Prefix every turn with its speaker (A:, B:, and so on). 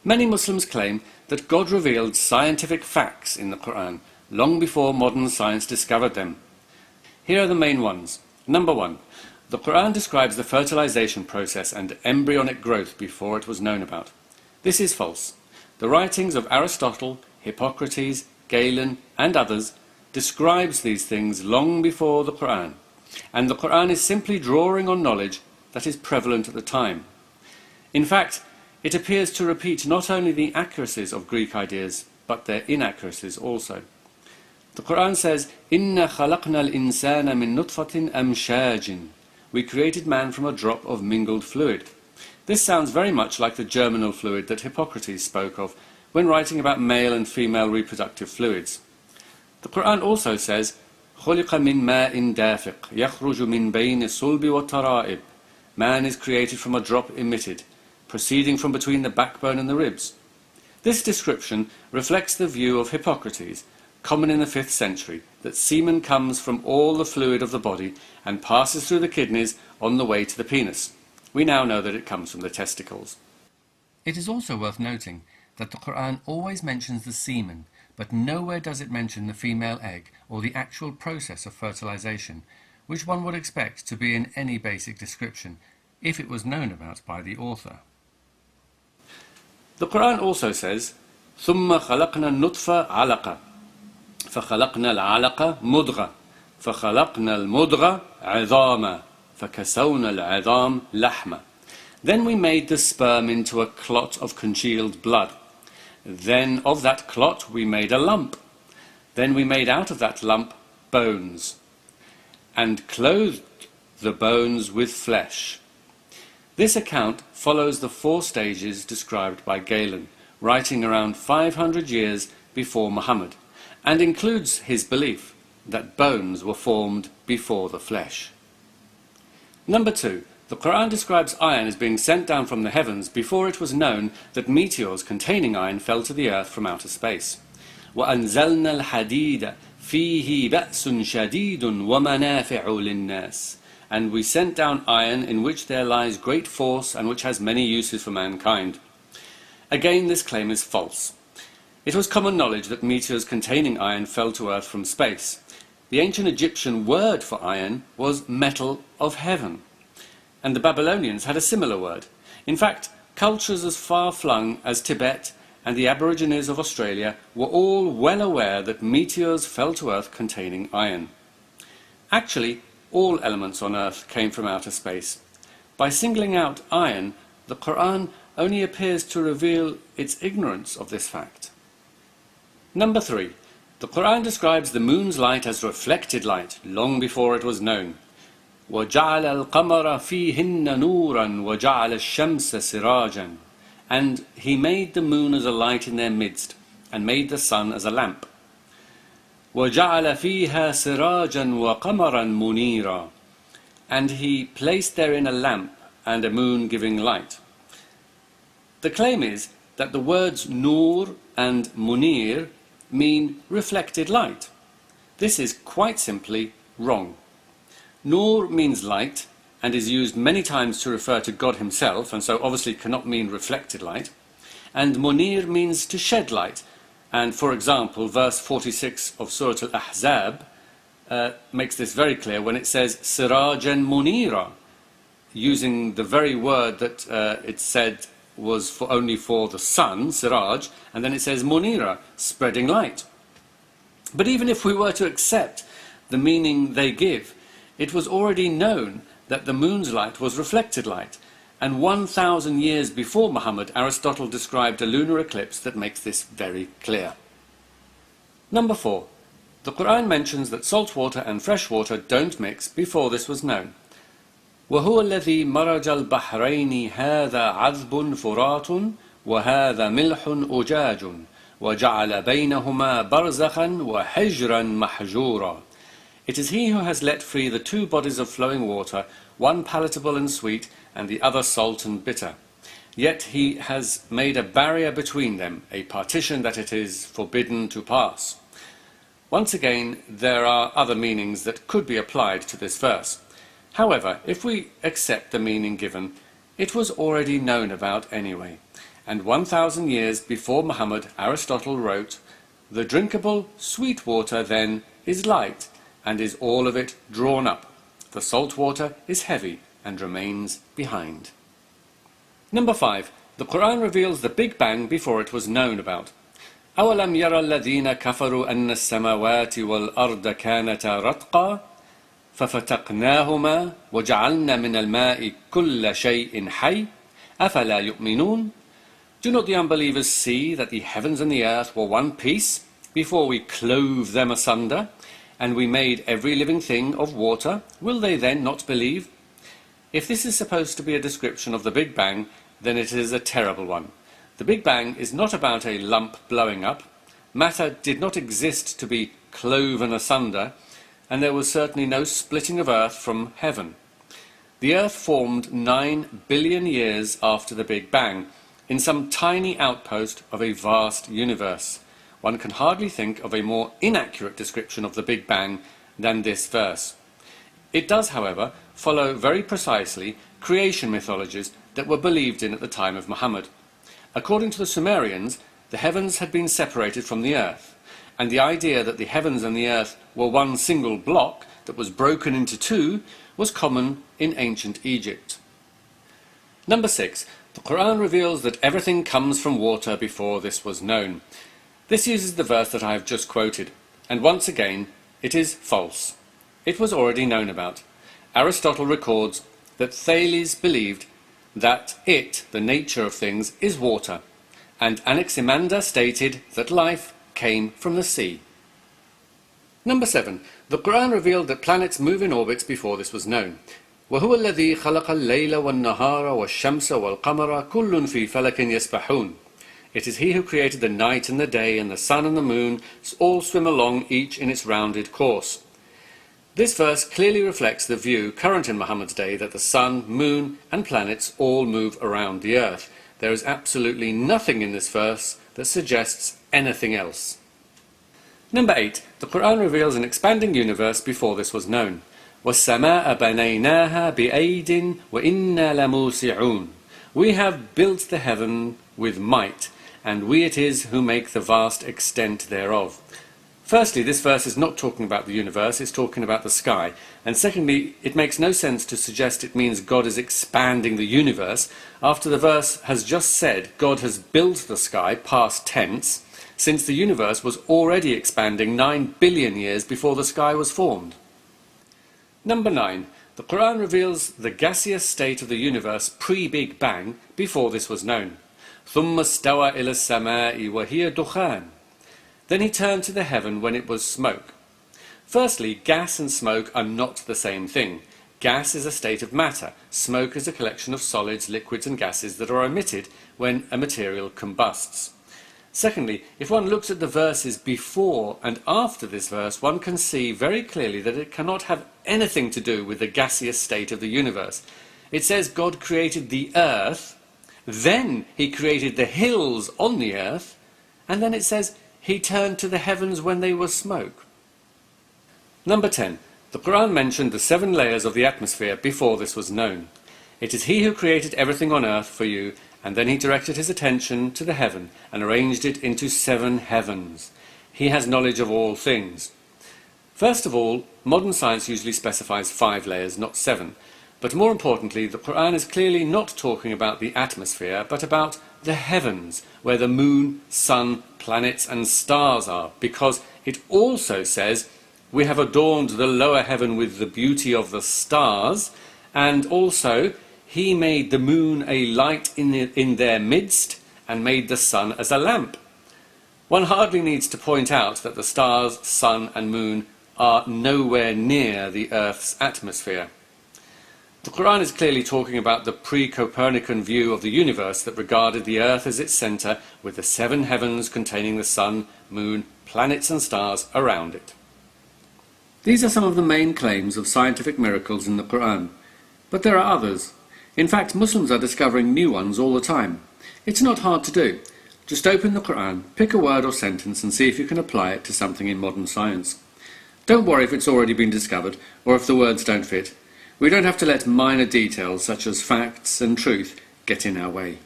A: Many Muslims claim that God revealed scientific facts in the Qur'an long before modern science discovered them. Here are the main ones. Number 1. The Qur'an describes the fertilization process and embryonic growth before it was known about. This is false. The writings of Aristotle, Hippocrates, Galen and others describes these things long before the Qur'an, and the Qur'an is simply drawing on knowledge that is prevalent at the time. In fact, it appears to repeat not only the accuracies of Greek ideas, but their inaccuracies also. The Qur'an says, "Inna khalaqna al-insana min nutfatin amshajin." We created man from a drop of mingled fluid. This sounds very much like the germinal fluid that Hippocrates spoke of when writing about male and female reproductive fluids. The Qur'an also says, "خُلِقَ مِن مَاءٍ دَافِقٍ يَخْرُجُ مِن بَيْنِ الصُّلْبِ وَالتَّرَائِبِ." Man is created from a drop emitted, proceeding from between the backbone and the ribs. This description reflects the view of Hippocrates, common in the 5th century, that semen comes from all the fluid of the body and passes through the kidneys on the way to the penis. We now know that it comes from the testicles. It is also worth noting that the Qur'an always mentions the semen, but nowhere does it mention the female egg or the actual process of fertilization, which one would expect to be in any basic description, if it was known about by the author. The Qur'an also says, ثُمَّ خَلَقْنَا النُّطْفَةَ عَلَقَةً فَخَلَقْنَا الْعَلَقَةَ مُضْغَةً فَخَلَقْنَا الْمُضْغَةَ عِظَامًا فَكَسَوْنَا الْعِظَامَ لَحْمًا. Then we made the sperm into a clot of congealed blood. Then of that clot we made a lump. Then we made out of that lump bones, and clothed the bones with flesh. This account follows the 4 stages described by Galen, writing around 500 years before Muhammad, and includes his belief that bones were formed before the flesh. Number 2. The Qur'an describes iron as being sent down from the heavens before it was known that meteors containing iron fell to the earth from outer space. وَأَنزَلْنَا الْحَدِيدَ فِيهِ بَأْسٌ شَدِيدٌ وَمَنَافِعُ لِلنَّاسِ. And we sent down iron in which there lies great force and which has many uses for mankind. Again, this claim is false. It was common knowledge that meteors containing iron fell to earth from space. The ancient Egyptian word for iron was metal of heaven, and the Babylonians had a similar word. In fact, cultures as far-flung as Tibet and the Aborigines of Australia were all well aware that meteors fell to earth containing iron. Actually, all elements on earth came from outer space. By singling out iron, the Qur'an only appears to reveal its ignorance of this fact. Number 3. The Qur'an describes the moon's light as reflected light long before it was known. وَجَعَلَ الْقَمَرَ فِيهِنَّ نُورًا وَجَعَلَ الشَّمْسَ سِرَاجًا. And he made the moon as a light in their midst, and made the sun as a lamp. وَجَعَلَ فِيهَا سِرَاجًا وَقَمَرًا مُنِيرًا. And he placed therein a lamp and a moon giving light. The claim is that the words nur and munir mean reflected light. This is quite simply wrong. Nur means light and is used many times to refer to God himself, and so obviously cannot mean reflected light. And munir means to shed light. And for example, verse 46 of Surah Al-Ahzab makes this very clear when it says Sirajan Munira, using the very word that it said was only for the sun, Siraj, and then it says Munira, spreading light. But even if we were to accept the meaning they give, it was already known that the moon's light was reflected light, and 1,000 years before Muhammad, Aristotle described a lunar eclipse that makes this very clear. Number 4. The Qur'an mentions that salt water and fresh water don't mix before this was known. وَهُوَ الَّذِي مَرَجَ الْبَحْرَيْنِ هَذَا عَذْبٌ فُرَاتٌ وَهَذَا مِلْحٌ أُجَاجٌ وَجَعَلَ بَيْنَهُمَا بَرْزَخًا وَحِجْرًا مَحْجُورًا. It is he who has let free the 2 bodies of flowing water, one palatable and sweet, and the other salt and bitter. Yet he has made a barrier between them, a partition that it is forbidden to pass. Once again, there are other meanings that could be applied to this verse. However, if we accept the meaning given, it was already known about anyway, And 1,000 years before Muhammad, Aristotle wrote, "The drinkable sweet water then is light, and is all of it drawn up. The salt water is heavy and remains behind." Number 5. The Qur'an reveals the Big Bang before it was known about. أَوَلَمْ يَرَ الَّذِينَ كَفَرُوا أَنَّ السَّمَاوَاتِ وَالْأَرْضَ كَانَتَا رَتْقًا فَفَتَقْنَاهُمَا وَجَعَلْنَا مِنَ الْمَاءِ كُلَّ شَيْءٍ حَيٍّ أَفَلَا يُؤْمِنُونَ. Do not the unbelievers see that the heavens and the earth were one piece before we clove them asunder, and we made every living thing of water? Will they then not believe? If this is supposed to be a description of the Big Bang, then it is a terrible one. The Big Bang is not about a lump blowing up. Matter did not exist to be cloven asunder, and there was certainly no splitting of earth from heaven. The earth formed 9 billion years after the Big Bang, in some tiny outpost of a vast universe. One can hardly think of a more inaccurate description of the Big Bang than this verse. It does, however, follow very precisely creation mythologies that were believed in at the time of Muhammad. According to the Sumerians, the heavens had been separated from the earth, and the idea that the heavens and the earth were one single block that was broken into two was common in ancient Egypt. Number 6. The Qur'an reveals that everything comes from water before this was known. This uses the verse that I have just quoted, and once again, it is false. It was already known about. Aristotle records that Thales believed that it, the nature of things, is water, and Anaximander stated that life came from the sea. Number 7. The Qur'an revealed that planets move in orbits before this was known. وَهُوَ الَّذِي خَلَقَ اللَّيْلَ وَالنَّهَارَ وَالشَّمْسَ وَالْقَمَرَ كُلٌّ فِي فَلَكٍ يَسْبَحُونَ. It is He who created the night and the day, and the sun and the moon all swim along, each in its rounded course. This verse clearly reflects the view current in Muhammad's day that the sun, moon and planets all move around the earth. There is absolutely nothing in this verse that suggests anything else. Number 8. The Qur'an reveals an expanding universe before this was known. وَالسَّمَاءَ بَنَيْنَاهَا بِأَيْدٍ وَإِنَّا لَمُوسِعُونَ. We have built the heaven with might, and we it is who make the vast extent thereof. Firstly, this verse is not talking about the universe, it's talking about the sky. And secondly, it makes no sense to suggest it means God is expanding the universe after the verse has just said God has built the sky, past tense, since the universe was already expanding 9 billion years before the sky was formed. Number 9. The Qur'an reveals the gaseous state of the universe pre-Big Bang before this was known. ثُمَّ اسْتَوَى إِلَى السَّمَاءِ وَهِيَ دُخَانٌ. Then he turned to the heaven when it was smoke. Firstly, gas and smoke are not the same thing. Gas is a state of matter. Smoke is a collection of solids, liquids and gases that are emitted when a material combusts. Secondly, if one looks at the verses before and after this verse, one can see very clearly that it cannot have anything to do with the gaseous state of the universe. It says God created the earth, then he created the hills on the earth, and then it says he turned to the heavens when they were smoke. Number 10. The Qur'an mentioned the 7 layers of the atmosphere before this was known. It is He who created everything on earth for you, and then He directed His attention to the heaven and arranged it into 7 heavens. He has knowledge of all things. First of all, modern science usually specifies 5 layers, not 7. But more importantly, the Qur'an is clearly not talking about the atmosphere, but about the heavens, where the moon, sun, planets and stars are, because it also says, we have adorned the lower heaven with the beauty of the stars, and also He made the moon a light in their midst, and made the sun as a lamp. One hardly needs to point out that the stars, sun and moon are nowhere near the Earth's atmosphere. The Qur'an is clearly talking about the pre-Copernican view of the universe that regarded the Earth as its centre, with the 7 heavens containing the sun, moon, planets and stars around it. These are some of the main claims of scientific miracles in the Qur'an, but there are others. In fact, Muslims are discovering new ones all the time. It's not hard to do. Just open the Qur'an, pick a word or sentence and see if you can apply it to something in modern science. Don't worry if it's already been discovered or if the words don't fit. We don't have to let minor details such as facts and truth get in our way.